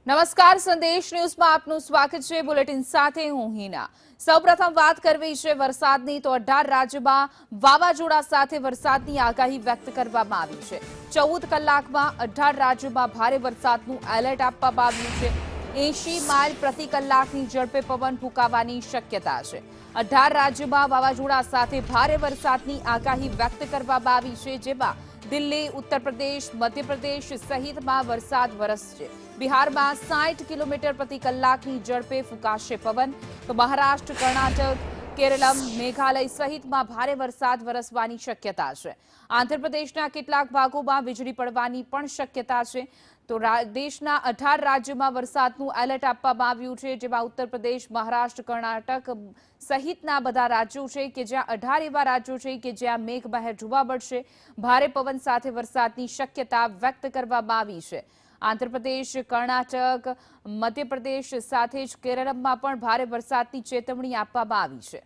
નમસ્કાર, સંદેશ ન્યૂઝમાં આપનું સ્વાગત છે। બુલેટિન સાથે હું હિના। સૌપ્રથમ વાત કરવી છે વરસાદની, તો 18 રાજ્યમાં વાવાઝોડા સાથે વરસાદની આગાહી વ્યક્ત કરવામાં આવી છે। 14 કલાકમાં 18 રાજ્યોમાં ભારે વરસાદનું એલર્ટ આપવામાં આવ્યું છે। 80 માઇલ પ્રતિ કલાકની ઝડપે પવન ફૂંકાવાની શક્યતા છે। 18 રાજ્યોમાં વાવાઝોડા સાથે ભારે વરસાદની આગાહી વ્યક્ત કરવામાં આવી છે, જેમાં દિલ્હી, ઉત્તર પ્રદેશ, મધ્યપ્રદેશ સહિતમાં વરસાદ વરસશે। બિહારમાં 60 કિલોમીટર પ્રતિ કલાકની ઝડપે ફૂંકાશે પવન, તો મહારાષ્ટ્ર, કર્ણાટક, કેરળમ, મેઘાલય સહિતમાં ભારે વરસાદ વરસવાની શક્યતા છે। આંધ્રપ્રદેશના કેટલાક ભાગોમાં વીજળી પડવાની પણ શક્યતા છે। તો દેશના 18 રાજ્યોમાં વરસાદનું એલર્ટ આપવામાં આવ્યું છે, જેમાં ઉત્તર પ્રદેશ, મહારાષ્ટ્ર, કર્ણાટક સહિતના બધા રાજ્યો છે કે જ્યાં 18 એવા રાજ્યો છે કે જ્યાં મેઘમહેર જોવા મળશે। ભારે પવન સાથે વરસાદની શક્યતા વ્યક્ત કરવામાં આવી છે। આંધ્રપ્રદેશ, કર્ણાટક, મધ્યપ્રદેશ સાથે જ કેરળમાં પણ ભારે વરસાદની ચેતવણી આપવામાં આવી છે।